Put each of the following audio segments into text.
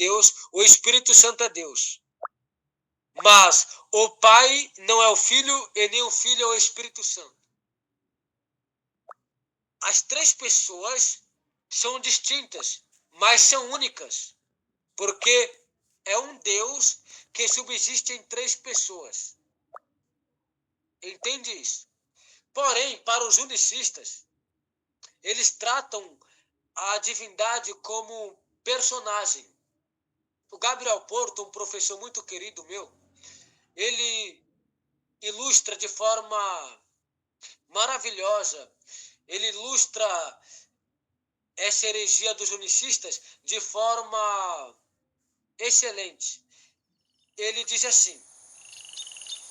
Deus, o Espírito Santo é Deus. Mas o Pai não é o Filho e nem o Filho é o Espírito Santo. As três pessoas são distintas, mas são únicas, porque é um Deus que subsiste em três pessoas. Entende isso? Porém, para os unicistas, eles tratam a divindade como personagem. O Gabriel Porto, um professor muito querido meu, ele ilustra de forma maravilhosa, ele ilustra essa heresia dos unicistas de forma excelente. Ele diz assim,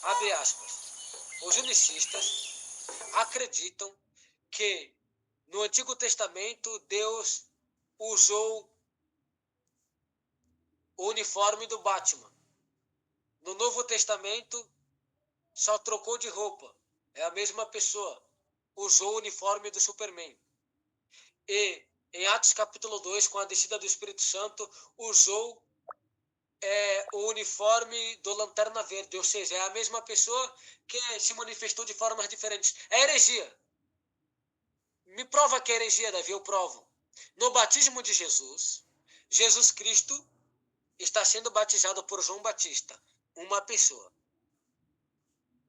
abre aspas, os unicistas acreditam que no Antigo Testamento Deus usou o uniforme do Batman. No Novo Testamento só trocou de roupa, é a mesma pessoa, usou o uniforme do Superman. E em Atos capítulo 2, com a descida do Espírito Santo, usou o uniforme do Lanterna Verde, ou seja, é a mesma pessoa que se manifestou de formas diferentes. É heresia. Me prova que é heresia, Davi, eu provo. No batismo de Jesus, Jesus Cristo está sendo batizado por João Batista, uma pessoa.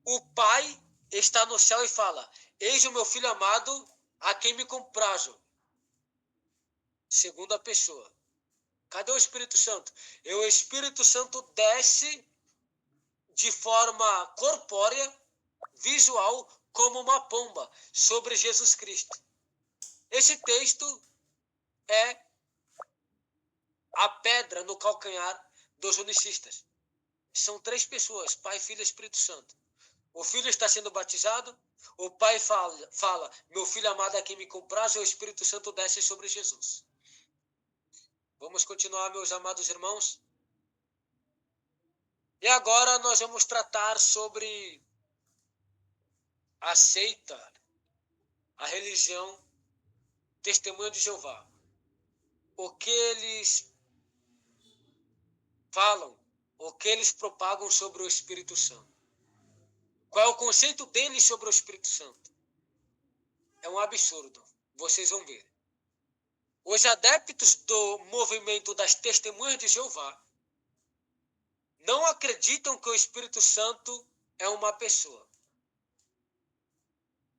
O Pai está no céu e fala, eis o meu filho amado, a quem me comprazo. Segunda pessoa. Cadê o Espírito Santo? E o Espírito Santo desce de forma corpórea, visual, como uma pomba, sobre Jesus Cristo. Esse texto é a pedra no calcanhar dos unicistas. São três pessoas, Pai, Filho e Espírito Santo. O Filho está sendo batizado, o Pai fala meu Filho amado é quem me compraz, e o Espírito Santo desce sobre Jesus. Vamos continuar, meus amados irmãos? E agora nós vamos tratar sobre a seita, a religião Testemunha de Jeová. O que eles falam, o que eles propagam sobre o Espírito Santo. Qual é o conceito deles sobre o Espírito Santo? É um absurdo, vocês vão ver. Os adeptos do movimento das Testemunhas de Jeová não acreditam que o Espírito Santo é uma pessoa.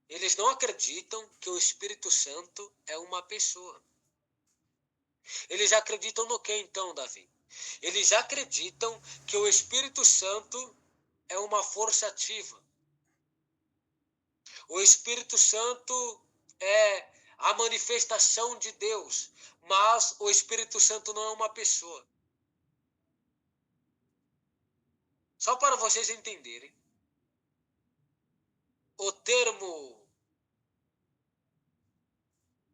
Eles não acreditam que o Espírito Santo é uma pessoa. Eles acreditam no que então, Davi? Eles acreditam que o Espírito Santo é uma força ativa. O Espírito Santo é a manifestação de Deus, mas o Espírito Santo não é uma pessoa. Só para vocês entenderem, o termo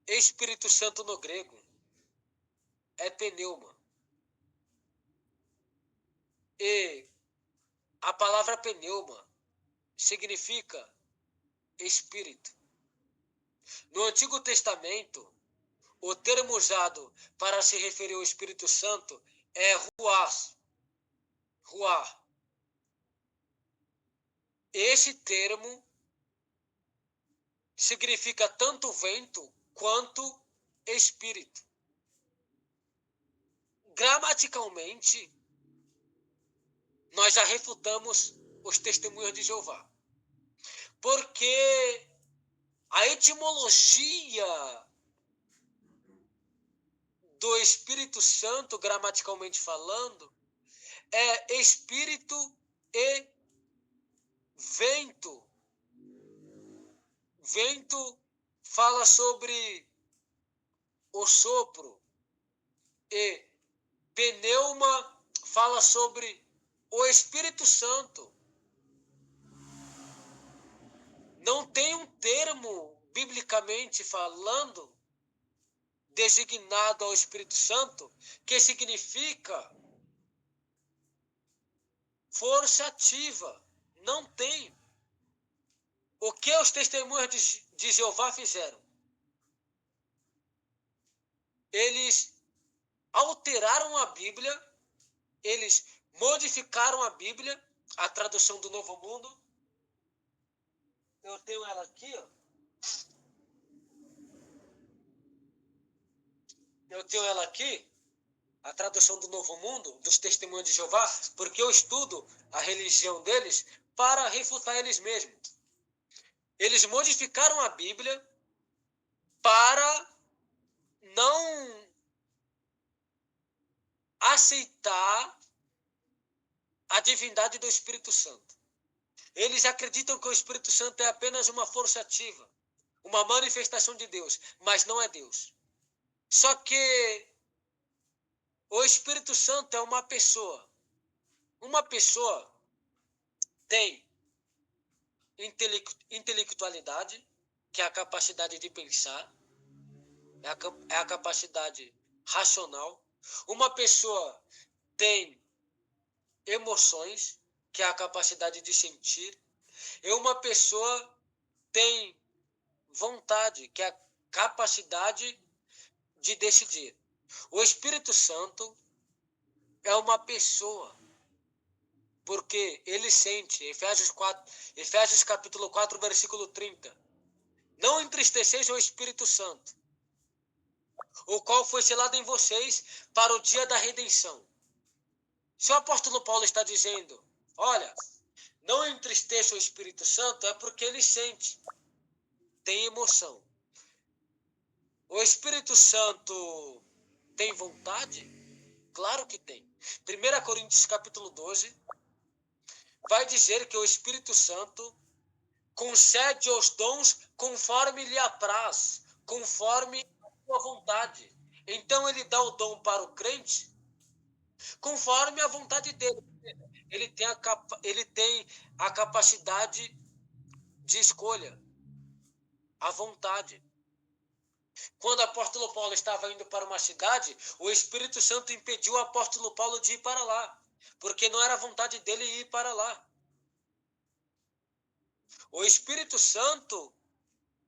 Espírito Santo no grego é pneuma. E a palavra pneuma significa espírito. No Antigo Testamento, o termo usado para se referir ao Espírito Santo é ruach. Ruach. Esse termo significa tanto vento quanto espírito. Gramaticalmente, nós já refutamos os testemunhos de Jeová. Porque a etimologia do Espírito Santo, gramaticalmente falando, é espírito e vento. Vento fala sobre o sopro e pneuma fala sobre o Espírito Santo. Não tem um termo, biblicamente falando, designado ao Espírito Santo, que significa força ativa. Não tem. O que os testemunhas de Jeová fizeram? Eles alteraram a Bíblia, eles modificaram a Bíblia, a tradução do Novo Mundo. Eu tenho ela aqui, ó. Eu tenho ela aqui, a tradução do Novo Mundo, dos Testemunhos de Jeová, porque eu estudo a religião deles para refutar eles mesmos. Eles modificaram a Bíblia para não aceitar a divindade do Espírito Santo. Eles acreditam que o Espírito Santo é apenas uma força ativa, uma manifestação de Deus, mas não é Deus. Só que o Espírito Santo é uma pessoa. Uma pessoa tem intelectualidade, que é a capacidade de pensar, é a capacidade racional. Uma pessoa tem emoções, que é a capacidade de sentir. E uma pessoa tem vontade, que é a capacidade de decidir. O Espírito Santo é uma pessoa, porque ele sente. Efésios capítulo 4, versículo 30. Não entristeceis o Espírito Santo, o qual foi selado em vocês para o dia da redenção. Se o apóstolo Paulo está dizendo, olha, não entristeça o Espírito Santo, é porque ele sente, tem emoção. O Espírito Santo tem vontade? Claro que tem. 1 Coríntios capítulo 12 vai dizer que o Espírito Santo concede os dons conforme lhe apraz, conforme a sua vontade. Então ele dá o dom para o crente conforme a vontade dele. Ele tem a capacidade de escolha, a vontade. Quando o apóstolo Paulo estava indo para uma cidade, o Espírito Santo impediu o apóstolo Paulo de ir para lá, porque não era a vontade dele ir para lá. O Espírito Santo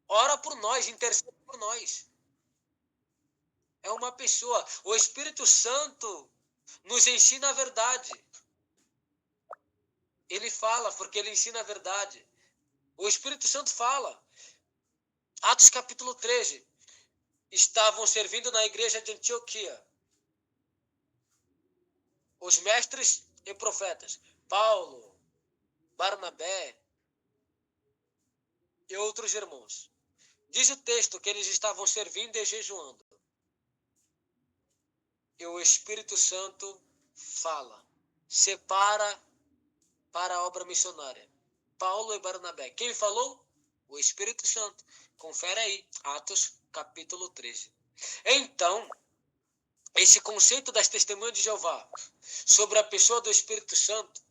ora por nós, intercede por nós. É uma pessoa. O Espírito Santo nos ensina a verdade. Ele fala porque ele ensina a verdade. O Espírito Santo fala. Atos capítulo 13. Estavam servindo na igreja de Antioquia os mestres e profetas, Paulo, Barnabé e outros irmãos. Diz o texto que eles estavam servindo e jejuando. E o Espírito Santo fala, separa para a obra missionária. Paulo e Barnabé. Quem falou? O Espírito Santo. Confere aí, Atos capítulo 13. Então, esse conceito das testemunhas de Jeová sobre a pessoa do Espírito Santo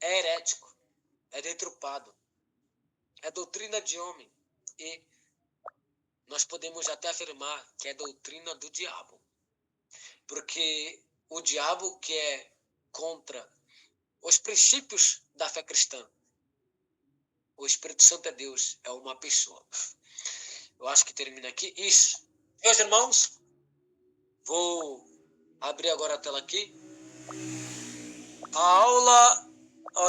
é herético, é deturpado, é doutrina de homem e nós podemos até afirmar que é doutrina do diabo, porque o diabo que é contra os princípios da fé cristã. O Espírito Santo é Deus, é uma pessoa. Eu acho que termina aqui. Isso. Meus irmãos, vou abrir agora a tela aqui. A aula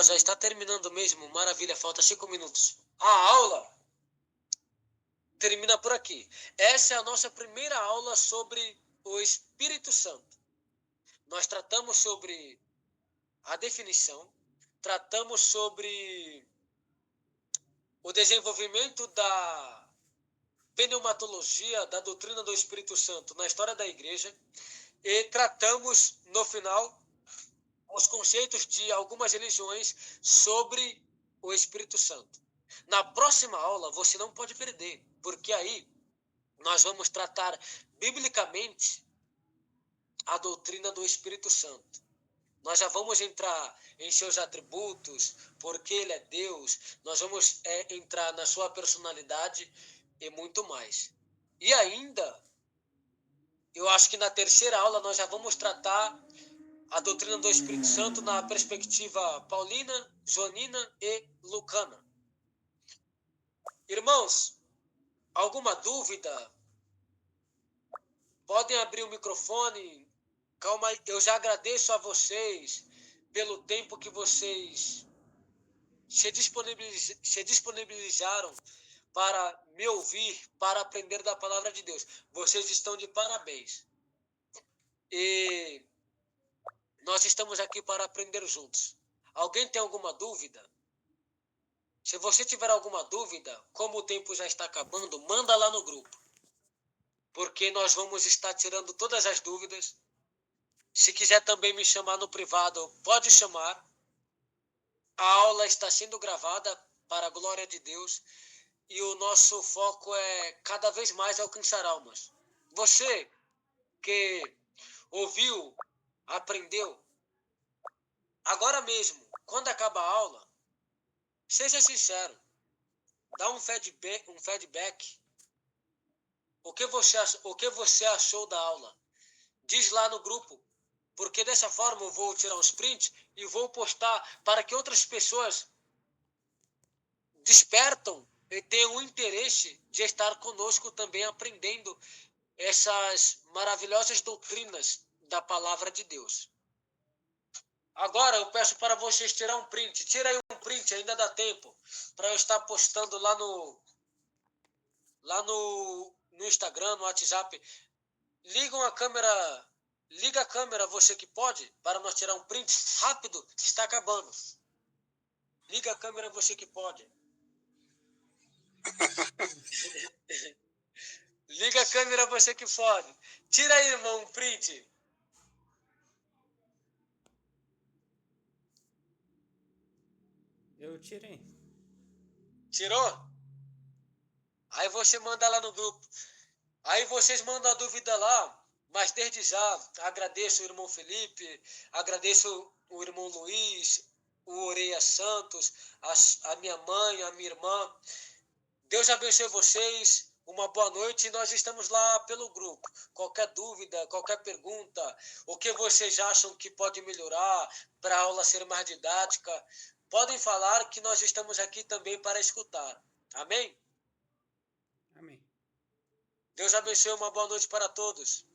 já está terminando mesmo. Maravilha, falta 5 minutos. A aula termina por aqui. Essa é a nossa primeira aula sobre o Espírito Santo. Nós tratamos sobre a definição, tratamos sobre o desenvolvimento da pneumatologia, da doutrina do Espírito Santo na história da igreja e tratamos, no final, os conceitos de algumas religiões sobre o Espírito Santo. Na próxima aula, você não pode perder, porque aí nós vamos tratar biblicamente a doutrina do Espírito Santo. Nós já vamos entrar em seus atributos, porque ele é Deus, nós vamos entrar na sua personalidade e muito mais. E ainda, eu acho que na terceira aula nós já vamos tratar a doutrina do Espírito Santo na perspectiva paulina, joanina e lucana. Irmãos, alguma dúvida? Podem abrir o microfone, calma aí. Eu já agradeço a vocês pelo tempo que vocês se disponibilizaram para me ouvir, para aprender da palavra de Deus. Vocês estão de parabéns. E nós estamos aqui para aprender juntos. Alguém tem alguma dúvida? Se você tiver alguma dúvida, como o tempo já está acabando, manda lá no grupo. Porque nós vamos estar tirando todas as dúvidas. Se quiser também me chamar no privado, pode chamar. A aula está sendo gravada para a glória de Deus. E o nosso foco é cada vez mais alcançar almas. Você que ouviu, aprendeu, agora mesmo, quando acaba a aula, seja sincero, dá um feedback. O que você achou da aula? Diz lá no grupo, porque dessa forma eu vou tirar uns prints e vou postar para que outras pessoas despertam e tenham o interesse de estar conosco também aprendendo essas maravilhosas doutrinas da palavra de Deus. Agora eu peço para vocês tirar um print. Tira aí um print, ainda dá tempo, para eu estar postando lá no Instagram, no WhatsApp. Liga a câmera, você que pode, para nós tirar um print rápido, está acabando. Liga a câmera, você que pode. Liga a câmera, você que pode. Tira aí, irmão, um print. Eu tirei. Tirou? Aí você manda lá no grupo. Aí vocês mandam a dúvida lá, mas desde já agradeço o irmão Felipe, agradeço o irmão Luiz, o Oreia Santos, a minha mãe, a minha irmã. Deus abençoe vocês, uma boa noite e nós estamos lá pelo grupo. Qualquer dúvida, qualquer pergunta, o que vocês acham que pode melhorar para a aula ser mais didática, podem falar que nós estamos aqui também para escutar. Amém? Amém. Deus abençoe, uma boa noite para todos.